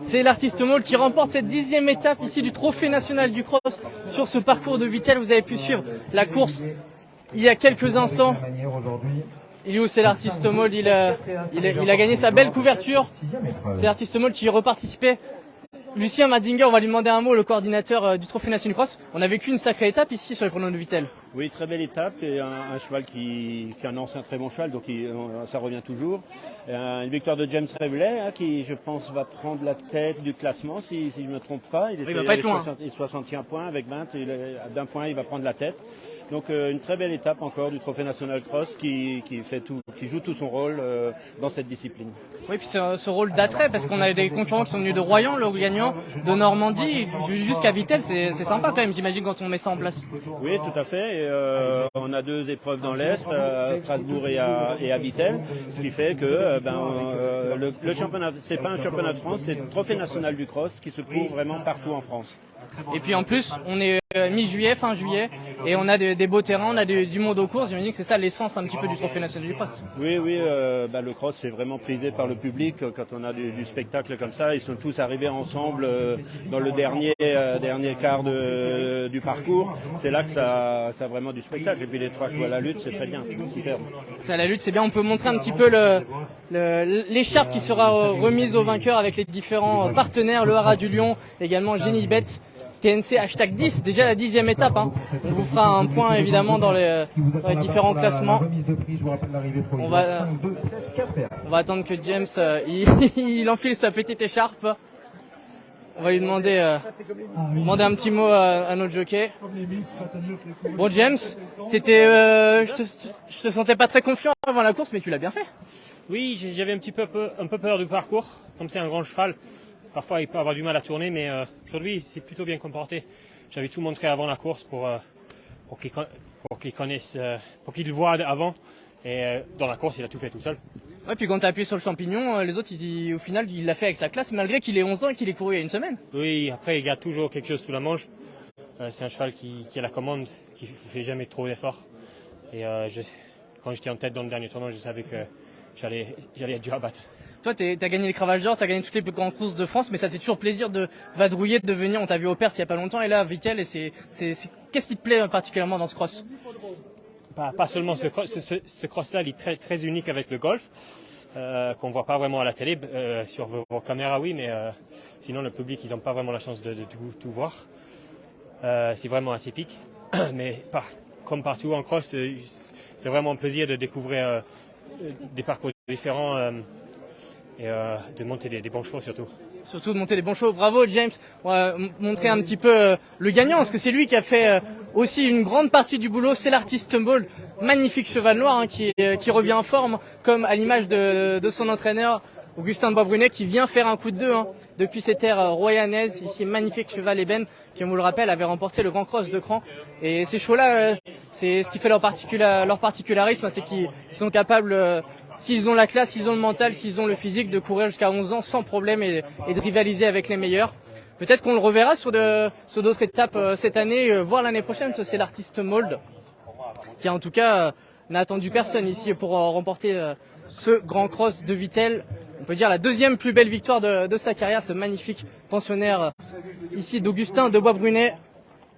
C'est l'artiste Maul qui remporte cette 10e étape ici du Trophée national du cross sur ce parcours de Vittel. Vous avez pu suivre la course il y a quelques instants. Il est où? C'est l'artiste Maul, il a gagné sa belle couverture. C'est l'artiste Maul qui reparticipait. Lucien Madinger, on va lui demander un mot, le coordinateur du Trophée national du cross. On a vécu une sacrée étape ici sur les pronoms de Vittel. Oui, très belle étape et un cheval qui annonce un très bon cheval, donc ça revient toujours. Une victoire de James Reveley, qui je pense va prendre la tête du classement si je ne me trompe pas. Il va pas être loin. Il 61 points avec 20, d'un point il va prendre la tête. Donc une très belle étape encore du Trophée national cross qui joue tout son rôle dans cette discipline. Oui, puis ce rôle d'attrait, parce qu'on a des concurrents qui sont venus de Royan, le gagnant, de Normandie, jusqu'à Vittel, c'est sympa quand même, j'imagine, quand on met ça en place. Oui, tout à fait. Et, on a 2 épreuves dans l'Est, à Strasbourg et à Vittel, ce qui fait que le championnat, c'est pas un championnat de France, c'est le Trophée national du cross qui se court vraiment partout en France. Et puis en plus, on est mi-juillet, fin juillet, et on a des beaux terrains, on a du monde aux courses. J'imagine que c'est ça l'essence un petit peu du Trophée national du cross. Oui, le cross est vraiment prisé par le public. Quand on a du spectacle comme ça, ils sont tous arrivés ensemble dans le dernier quart du parcours. C'est là que ça a vraiment du spectacle. Et puis les 3 chevaux à la lutte, c'est très bien, super. C'est à la lutte, c'est bien. On peut montrer un petit peu l'écharpe qui sera remise aux vainqueurs avec les différents partenaires, le Haras du Lion, également Génie Bête. TNC #10, déjà la 10e étape. On vous fera un point évidemment dans les différents classements. On va attendre que James il enfile sa petite écharpe. On va lui demander un petit mot à notre jockey. Bon James, je te sentais pas très confiant avant la course, mais tu l'as bien fait. Oui, j'avais un peu peur du parcours, comme c'est un grand cheval. Parfois, il peut avoir du mal à tourner, mais aujourd'hui, il s'est plutôt bien comporté. J'avais tout montré avant la course pour qu'il connaisse, pour qu'il le voie avant. Et dans la course, il a tout fait tout seul. Ouais, puis quand tu as appuyé sur le champignon, les autres, au final, il l'a fait avec sa classe, malgré qu'il ait 11 ans et qu'il ait couru il y a une semaine. Oui, après, il y a toujours quelque chose sous la manche. C'est un cheval qui a la commande, qui ne fait jamais trop d'efforts. Et quand j'étais en tête dans le dernier tournoi, je savais que j'allais être dur à battre. Toi, t'as gagné les Cravages d'Or, t'as gagné toutes les plus grandes courses de France, mais ça te fait toujours plaisir de vadrouiller, de venir. On t'a vu au Perth il y a pas longtemps, et là, Vittel, et qu'est-ce qui te plaît particulièrement dans ce cross? Pas seulement ce cross-là, il est très, très unique avec le golf, qu'on voit pas vraiment à la télé. Sur vos caméras, oui, mais sinon le public, ils n'ont pas vraiment la chance de tout voir. C'est vraiment atypique, mais comme partout en cross, c'est vraiment un plaisir de découvrir des parcours différents. Et de monter des bons chevaux surtout. Surtout de monter des bons chevaux. Bravo James. On va montrer un petit peu le gagnant, parce que c'est lui qui a fait aussi une grande partie du boulot. C'est l'artiste Maul, magnifique cheval noir qui revient en forme, comme à l'image de son entraîneur Augustin Boisbrunet, qui vient faire un coup de 2 depuis ses terres royanaises. Ici, magnifique cheval ébène qui, on vous le rappelle, avait remporté le Grand Cross de Cran. Et ces chevaux-là, c'est ce qui fait leur particularisme, c'est qu'ils sont capables, s'ils ont la classe, s'ils ont le mental, s'ils ont le physique, de courir jusqu'à 11 ans sans problème et de rivaliser avec les meilleurs. Peut-être qu'on le reverra sur d'autres étapes cette année, voire l'année prochaine. C'est l'artiste Maul qui, en tout cas, n'a attendu personne ici pour remporter ce Grand Cross de Vittel. On peut dire la 2e plus belle victoire de sa carrière, ce magnifique pensionnaire ici d'Augustin de Boisbrunet.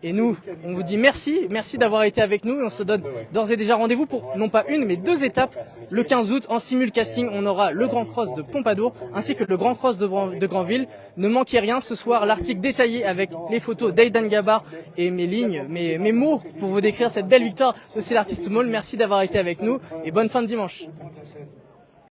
Et nous, on vous dit merci d'avoir été avec nous. Et on se donne d'ores et déjà rendez-vous pour non pas une, mais 2 étapes. Le 15 août, en simulcasting, on aura le Grand Cross de Pompadour ainsi que le Grand Cross de Granville. Ne manquez rien ce soir, l'article détaillé avec les photos d'Aidan Gabar et mes mots pour vous décrire cette belle victoire de C'est l'artiste Maul. Merci d'avoir été avec nous et bonne fin de dimanche.